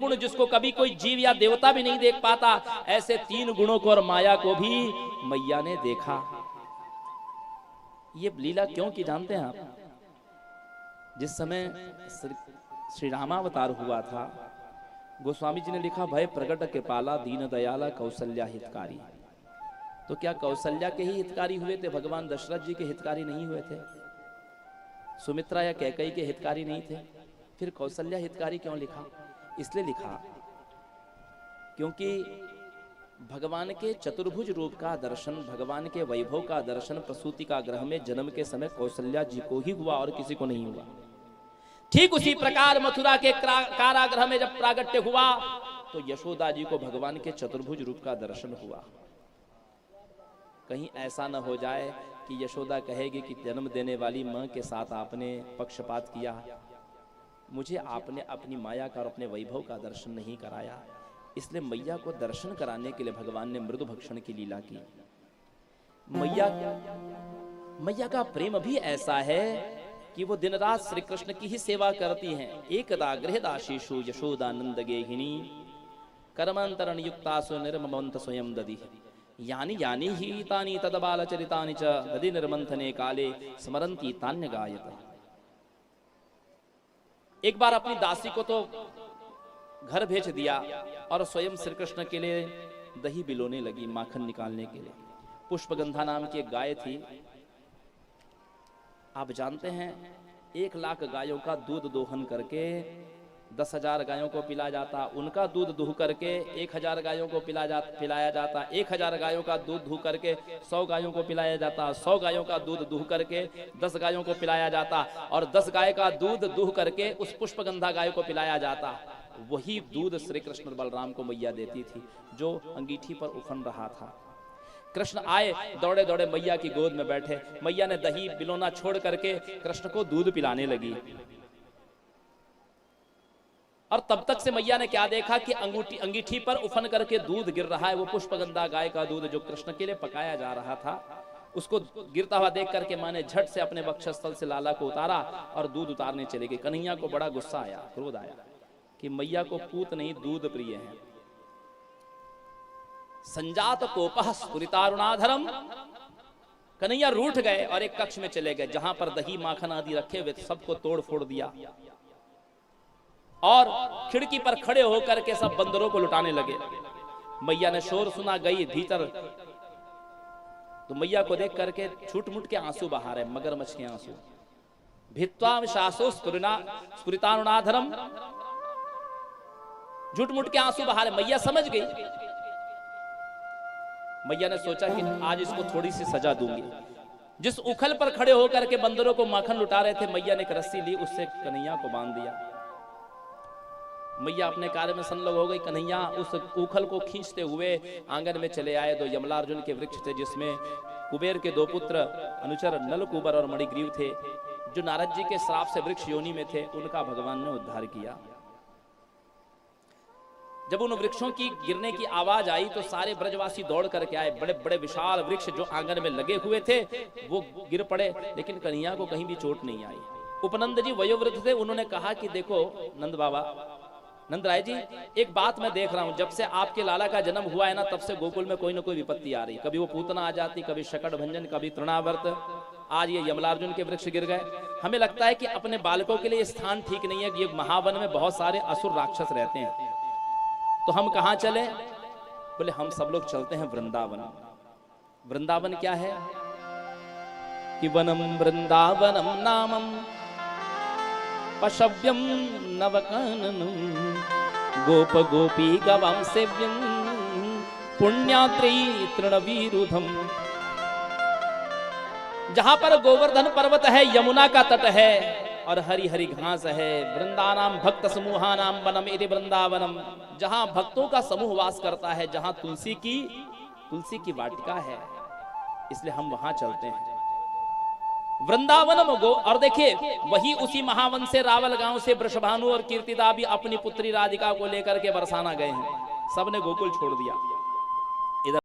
निर्गुण जिसको कभी कोई जीव या देवता भी नहीं देख पाता, ऐसे 3 गुणों को और माया को भी मैया ने देखा। ये लीला क्यों की जानते हैं आप? जिस समय श्री रामावतार हुआ था, गोस्वामी जी ने लिखा, भय प्रगट के पाला दीन दयाला कौशल्या हितकारी। तो क्या कौशल्या के ही हितकारी हुए थे? भगवान दशरथ जी के हितकारी नहीं हुए थे? सुमित्रा या कैकेयी के हितकारी नहीं थे? फिर कौशल्या हितकारी क्यों लिखा? इसलिए लिखा क्योंकि भगवान के चतुर्भुज रूप का दर्शन, भगवान के वैभव का दर्शन प्रसूति का ग्रह में जन्म के समय कौशल्या जी को ही हुआ और किसी को नहीं हुआ। ठीक उसी प्रकार मथुरा के कारागृह में जब प्रागट्य हुआ तो यशोदा जी को भगवान के चतुर्भुज रूप का दर्शन हुआ। कहीं ऐसा न हो जाए कि यशोदा कहेगी कि जन्म देने वाली मां के साथ आपने पक्षपात किया, मुझे आपने अपनी माया का और अपने वैभव का दर्शन नहीं कराया। इसलिए मैया को दर्शन कराने के लिए भगवान ने मृदु भक्षण की लीला की। मैया का प्रेम भी ऐसा है कि वो दिन रात श्री कृष्ण की ही सेवा करती हैं। एकदा गृहदाशीषु यशोदानंद गेहिनी कर्मांतरण युक्तासु निर्ममंत स्वयं दधि यानी यानी ही तानि तदबाल चरितानि च दधि निर्मंथने काले स्मरंती तान्य गायत। एक बार अपनी दासी को तो घर भेज दिया और स्वयं श्री कृष्ण के लिए दही बिलोने लगी, माखन निकालने के लिए। पुष्पगंधा नाम की एक गाय थी। आप जानते हैं 1 लाख गायों का दूध दोहन करके 10,000 गायों को पिलाया जाता, उनका दूध दूह करके 1,000 गायों को पिलाया जाता, 1,000 गायों का दूध दूह करके 100 गायों को पिलाया जाता, 100 गायों का दूध दूह करके 10 गायों को पिलाया जाता और 10 गाय का दूध दूह करके उस पुष्पगंधा गाय को पिलाया जाता। वही दूध श्री कृष्ण बलराम को मैया देती थी जो अंगीठी पर उफन रहा था। कृष्ण आए, दौड़े दौड़े मैया की गोद में बैठे। मैया ने दही बिलोना छोड़ करके कृष्ण को दूध पिलाने लगी। और तब तक से मैया ने क्या देखा कि अंगीठी पर उफन करके दूध गिर रहा है। वो पुष्पगंधा गाय का दूध जो कृष्ण के लिए पकाया जा रहा था, उसको गिरता हुआ देख करके मां ने झट से अपने वक्षस्थल से लाला को उतारा और दूध उतारने चले गए। कन्हैया को बड़ा गुस्सा आया, क्रोध आया कि मैया को पूत नहीं दूध प्रिय है। संजात कोपः स्फुरितारुणाधरम। कन्हैया रूठ गए और एक कक्ष में चले गए जहां पर दही माखन आदि रखे हुए थे, सबको तोड़ फोड़ दिया और खिड़की पर खड़े होकर के सब बंदरों को लुटाने लगे। मैया ने शोर सुना, गई भीतर तो मैया को देख करके छूट-मुट के आंसू बहा रहे, मगरमच्छ के आंसू। भित्वाम शासो स्फुरितारुणाधरम, झूठ-मुठ के आंसू बहा रहे। मैया समझ गई। मैया ने सोचा कि आज इसको थोड़ी सी सजा दूंगी। जिस उखल पर खड़े होकर के बंदरों को माखन लुटा रहे थे, मैया ने एक रस्सी ली, उससे कन्हैया को बांध दिया। मैया अपने कार्य में संलग्न हो गई। कन्हैया उस उखल को खींचते हुए आंगन में चले आए। 2 यमलार्जुन के वृक्ष थे जिसमें कुबेर के 2 पुत्र अनुचर नल कुबर और मणिग्रीव थे, जो नारद जी के श्राप से वृक्ष योनि में थे। उनका भगवान ने उद्धार किया। जब उन वृक्षों की गिरने की आवाज आई तो सारे ब्रजवासी दौड़ करके आए। बड़े बड़े विशाल वृक्ष जो आंगन में लगे हुए थे वो गिर पड़े, लेकिन कन्हैया को कहीं भी चोट नहीं आई। उपनंद जी वयोवृद्ध थे। उन्होंने कहा कि देखो नंद बाबा, नंद राय जी, एक बात मैं देख रहा हूं, जब से आपके लाला का जन्म हुआ है ना, तब से गोकुल में कोई ना कोई विपत्ति आ रही। कभी वो पूतना आ जाती, कभी शकट भंजन, कभी तृणावर्त, आज ये यमलार्जुन के वृक्ष गिर गए। हमें लगता है कि अपने बालकों के लिए स्थान ठीक नहीं है। ये महावन में बहुत सारे असुर राक्षस रहते हैं, तो हम कहां चले? बोले हम सब लोग चलते हैं वृंदावन। वृंदावन क्या है कि वनम वृंदावनम नामम पशव्यम नवकाननम गोप गोपी गवाम सेव्यम पुण्यात्री तृणवीरुधम। जहां पर गोवर्धन पर्वत है, यमुना का तट है और हरी हरी घास है। वृंदानाम भक्त समूहानाम वनम इति वृंदावनम। जहां भक्तों का समूह वास करता है, जहां तुलसी की वाटिका है, इसलिए हम वहां चलते हैं वृंदावनम गो। और देखिए वही उसी महावन से रावल गांव से वृषभानु और कीर्तिदा भी अपनी पुत्री राधिका को लेकर के बरसाना गए हैं। सबने गोकुल छोड़ दिया।